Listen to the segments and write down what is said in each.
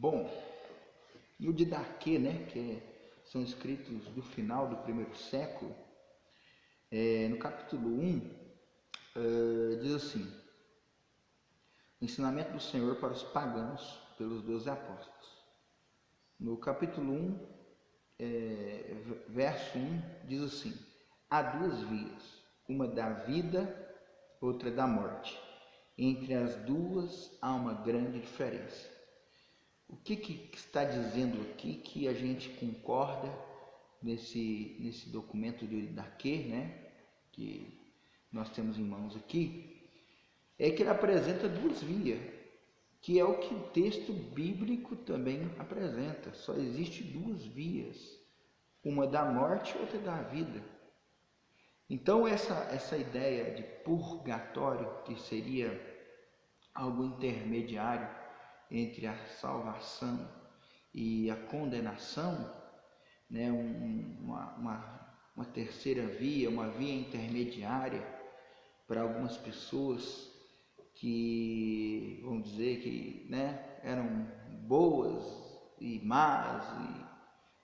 Bom, no Didaquê, né, são escritos do final do primeiro século, no capítulo 1, diz assim: o ensinamento do Senhor para os pagãos pelos 12 apóstolos. No capítulo 1, verso 1, diz assim: há duas vias, uma da vida, outra da morte. Entre as duas há uma grande diferença. O que está dizendo aqui que a gente concorda nesse documento de Didaquê, né, que nós temos em mãos aqui, é que ele apresenta duas vias, que é o que o texto bíblico também apresenta. Só existe duas vias, uma da morte e outra da vida. Então essa ideia de purgatório, que seria algo intermediário entre a salvação e a condenação, né, uma terceira via, uma via intermediária para algumas pessoas que, vamos dizer, que, né, eram boas e más,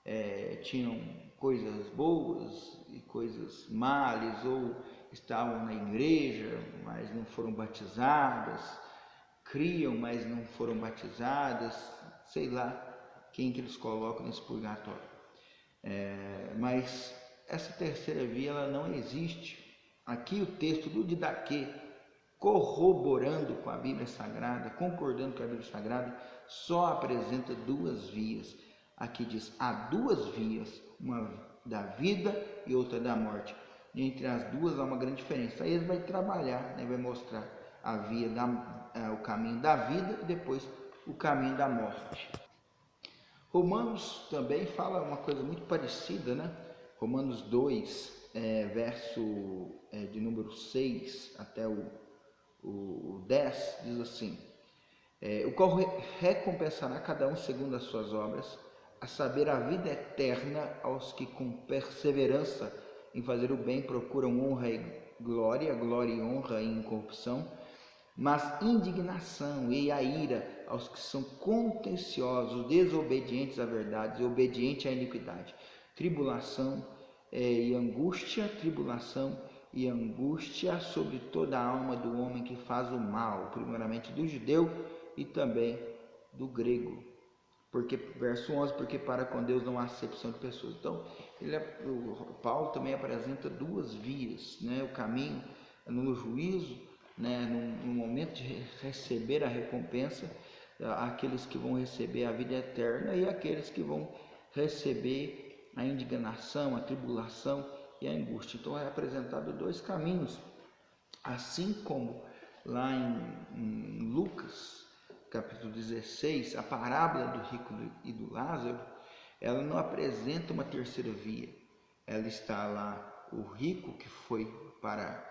e tinham coisas boas e coisas males, ou estavam na igreja, mas não foram batizadas, criam, mas não foram batizadas, sei lá quem que eles colocam nesse purgatório. Mas essa terceira via ela não existe. Aqui o texto do Didaquê, corroborando com a Bíblia Sagrada, concordando com a Bíblia Sagrada, só apresenta duas vias. Aqui diz: há duas vias, uma da vida e outra da morte. E entre as duas há uma grande diferença. Aí ele vai trabalhar, né, vai mostrar a via o caminho da vida e depois o caminho da morte. Romanos também fala uma coisa muito parecida, né? Romanos 2, verso de número 6 até o 10, diz assim: o qual recompensará cada um segundo as suas obras, a saber, a vida eterna aos que com perseverança em fazer o bem procuram honra e glória e honra e incorrupção, mas indignação e a ira aos que são contenciosos, desobedientes à verdade e obedientes à iniquidade, tribulação e angústia sobre toda a alma do homem que faz o mal, primeiramente do judeu e também do grego. Porque, verso 11, porque para com Deus não há acepção de pessoas. Então, o Paulo também apresenta duas vias, né? O caminho no juízo, né? No momento de receber a recompensa, aqueles que vão receber a vida eterna e aqueles que vão receber a indignação, a tribulação e a angústia. Então é apresentado dois caminhos, assim como lá em Lucas, capítulo 16, a parábola do rico e do Lázaro, ela não apresenta uma terceira via. Ela está lá o rico que foi para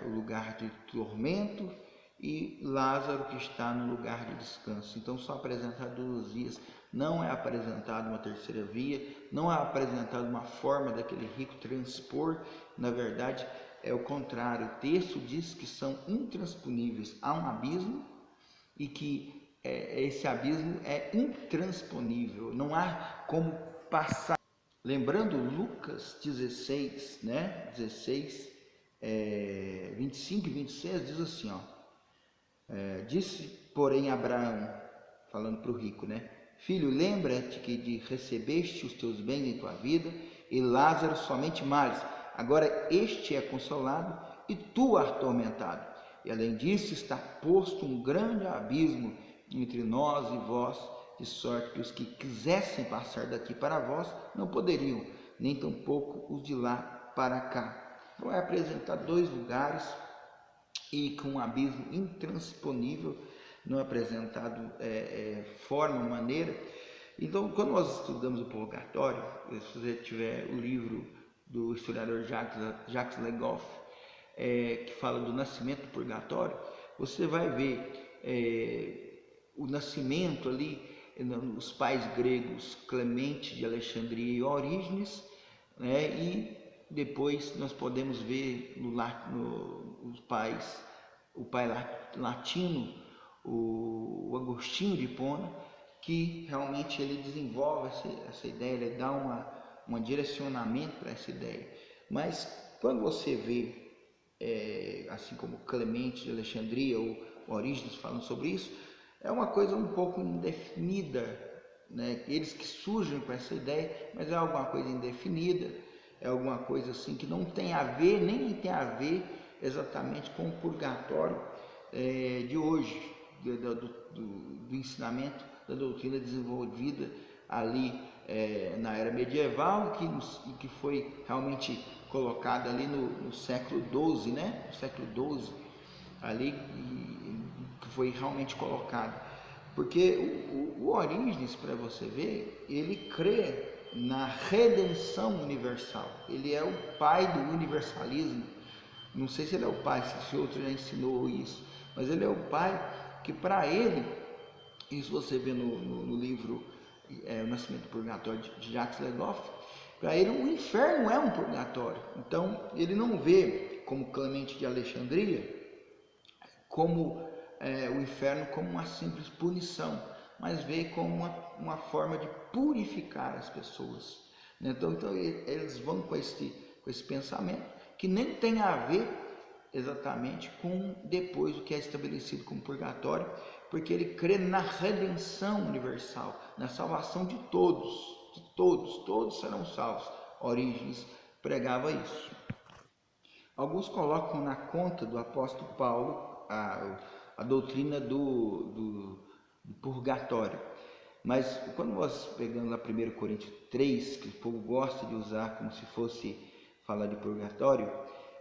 o lugar de tormento e Lázaro que está no lugar de descanso. Então só apresentado duas vias, não é apresentada uma terceira via, não é apresentada uma forma daquele rico transpor. Na verdade é o contrário, o texto diz que são intransponíveis. Há um abismo e que esse abismo é intransponível, não há como passar. Lembrando Lucas 16, né? 16, 25 e 26 diz assim, ó: disse, porém, Abraão, falando para o rico, né? Filho, lembra-te que de recebeste os teus bens em tua vida, e Lázaro somente males. Agora este é consolado e tu atormentado. E além disso está posto um grande abismo entre nós e vós, de sorte que os que quisessem passar daqui para vós não poderiam, nem tampouco os de lá para cá. Então é apresentar dois lugares e com um abismo intransponível, não é apresentado forma, maneira. Então, quando nós estudamos o purgatório, se você tiver o livro do historiador Jacques Legoff, que fala do nascimento do purgatório, você vai ver o nascimento ali, os pais gregos Clemente de Alexandria e Orígenes, né, e depois nós podemos ver os pais, o pai latino, o Agostinho de Hipona, que realmente ele desenvolve essa ideia, ele dá um direcionamento para essa ideia. Mas quando você vê, assim como Clemente de Alexandria ou Orígenes falando sobre isso, é uma coisa um pouco indefinida, né? Eles que surgem com essa ideia, mas é alguma coisa indefinida, é alguma coisa assim que não tem a ver, nem tem a ver exatamente com o purgatório de hoje, do ensinamento da doutrina desenvolvida ali na era medieval, que foi realmente colocada ali no século XII, né? No século XII, ali que foi realmente colocado. Porque o Orígenes, para você ver, ele crê na redenção universal. Ele é o pai do universalismo. Não sei se ele é o pai, se outro já ensinou isso, mas ele é o pai que, para ele, isso você vê no livro O Nascimento do Purgatório de Jacques Legoff, para ele o inferno é um purgatório. Então ele não vê, como Clemente de Alexandria, como o inferno como uma simples punição, mas vê como uma forma de purificar as pessoas. Então eles vão com esse pensamento que nem tem a ver exatamente com depois o que é estabelecido como purgatório, porque ele crê na redenção universal, na salvação de todos, todos serão salvos. Orígenes pregava isso. Alguns colocam na conta do apóstolo Paulo a doutrina do purgatório, mas quando nós pegamos lá 1 Coríntios 3, que o povo gosta de usar como se fosse falar de purgatório,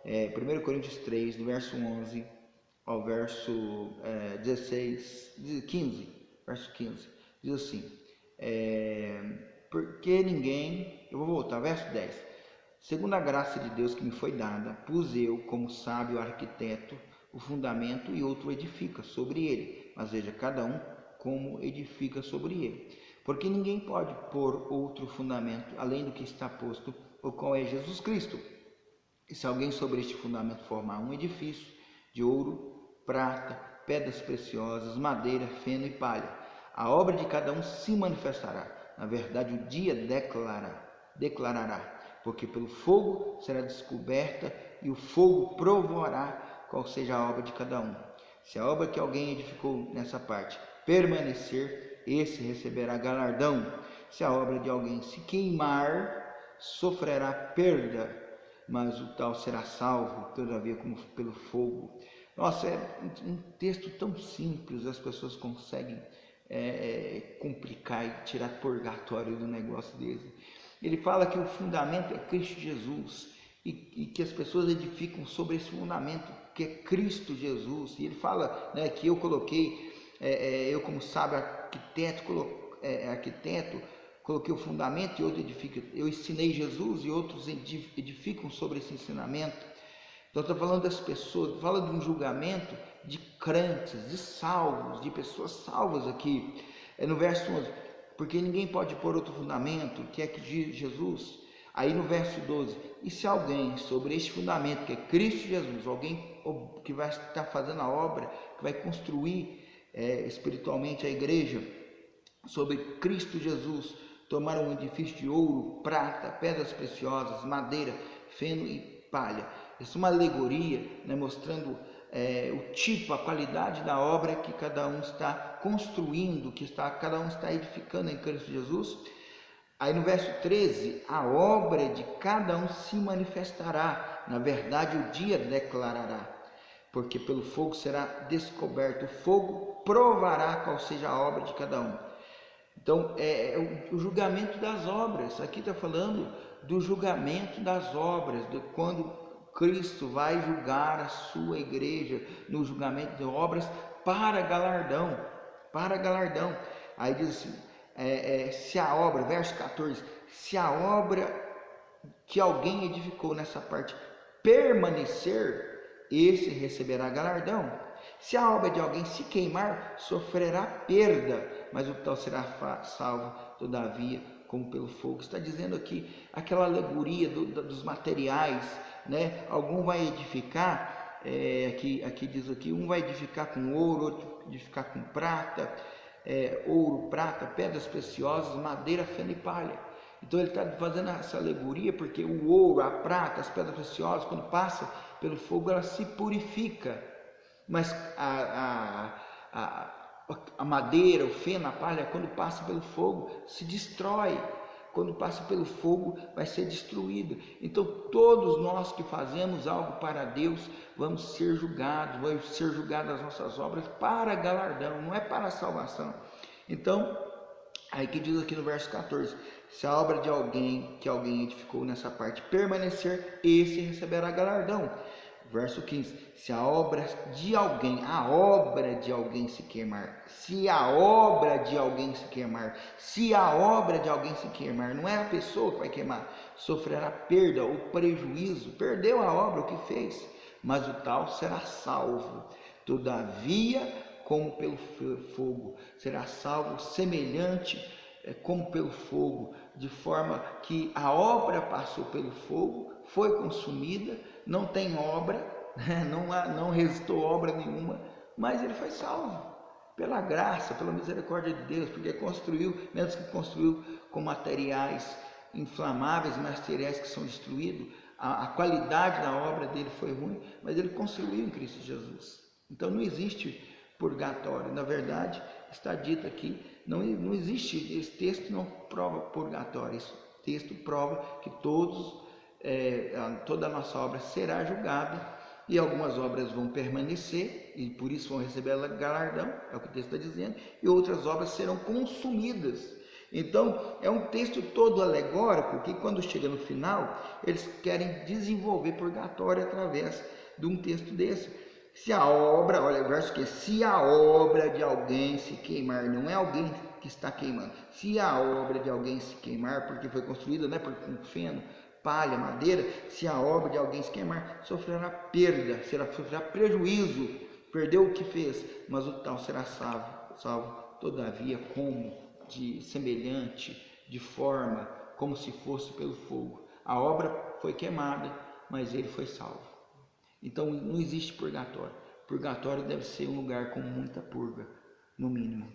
1 Coríntios 3, do verso 11 ao verso 15, verso 15, diz assim, porque ninguém, eu vou voltar, verso 10, segundo a graça de Deus que me foi dada, pus eu, como sábio arquiteto, o fundamento e outro edifica sobre ele, mas veja, cada um como edifica sobre ele. Porque ninguém pode pôr outro fundamento, além do que está posto, o qual é Jesus Cristo. E se alguém sobre este fundamento formar um edifício de ouro, prata, pedras preciosas, madeira, feno e palha, a obra de cada um se manifestará. Na verdade, o dia declarará, porque pelo fogo será descoberta e o fogo provará qual seja a obra de cada um. Se a obra que alguém edificou nessa parte permanecer, esse receberá galardão. Se a obra de alguém se queimar, sofrerá perda, mas o tal será salvo, todavia como pelo fogo. Nossa, é um texto tão simples, as pessoas conseguem complicar e tirar purgatório do negócio dele. Ele fala que o fundamento é Cristo Jesus e que as pessoas edificam sobre esse fundamento que é Cristo Jesus. E ele fala, né, que eu coloquei, eu como sábio arquiteto, coloquei o fundamento e outro edifica. Eu ensinei Jesus e outros edificam sobre esse ensinamento. Então está falando das pessoas, fala de um julgamento de crentes, de salvos, de pessoas salvas aqui. No verso 11, porque ninguém pode pôr outro fundamento, que é que diz Jesus. Aí no verso 12, e se alguém sobre este fundamento, que é Cristo Jesus, alguém que vai estar fazendo a obra, que vai construir espiritualmente a igreja, sobre Cristo Jesus, tomar um edifício de ouro, prata, pedras preciosas, madeira, feno e palha. Isso é uma alegoria, né, mostrando o tipo, a qualidade da obra que cada um está construindo, cada um está edificando em Cristo Jesus. Aí no verso 13, a obra de cada um se manifestará, na verdade o dia declarará, porque pelo fogo será descoberto, o fogo provará qual seja a obra de cada um. Então, o julgamento das obras, aqui está falando do julgamento das obras, de quando Cristo vai julgar a sua igreja, no julgamento de obras para galardão, Aí diz assim, se a obra, verso 14, se a obra que alguém edificou nessa parte permanecer, esse receberá galardão. Se a obra de alguém se queimar, sofrerá perda, mas o tal será salvo, todavia, como pelo fogo. Está dizendo aqui aquela alegoria dos materiais, né? Algum vai edificar, aqui diz aqui, um vai edificar com ouro, outro edificar com prata, ouro, prata, pedras preciosas, madeira, feno e palha. Então ele está fazendo essa alegoria porque o ouro, a prata, as pedras preciosas, quando passa pelo fogo, ela se purifica. Mas a madeira, o feno, a palha, quando passa pelo fogo, se destrói. Quando passa pelo fogo, vai ser destruído. Então, todos nós que fazemos algo para Deus, vamos ser julgados as nossas obras para galardão, não é para salvação. Então, aí que diz aqui no verso 14: se a obra de alguém, que alguém edificou nessa parte, permanecer, esse receberá galardão. Verso 15: se a obra de alguém se queimar, se a obra de alguém se queimar, não é a pessoa que vai queimar, sofrerá perda ou prejuízo, perdeu a obra, o que fez, mas o tal será salvo, todavia, como pelo fogo, será salvo semelhante como pelo fogo, de forma que a obra passou pelo fogo, foi consumida, não tem obra, não restou obra nenhuma, mas ele foi salvo, pela graça, pela misericórdia de Deus, porque construiu, mesmo que construiu com materiais inflamáveis, materiais que são destruídos, a qualidade da obra dele foi ruim, mas ele construiu em Cristo Jesus. Então não existe purgatório, na verdade está dito aqui, não existe, esse texto não prova purgatório, esse texto prova que toda a nossa obra será julgada, e algumas obras vão permanecer, e por isso vão receber galardão, é o que o texto está dizendo, e outras obras serão consumidas. Então, é um texto todo alegórico, que quando chega no final, eles querem desenvolver purgatório através de um texto desse. Se a obra, olha o verso que se a obra de alguém se queimar, não é alguém que está queimando, se a obra de alguém se queimar, porque foi construída, né, com feno, palha, madeira, se a obra de alguém se queimar, sofrerá perda, sofrerá prejuízo, perdeu o que fez, mas o tal será salvo, todavia, como de semelhante, de forma, como se fosse pelo fogo. A obra foi queimada, mas ele foi salvo. Então não existe purgatório. Purgatório deve ser um lugar com muita purga, no mínimo.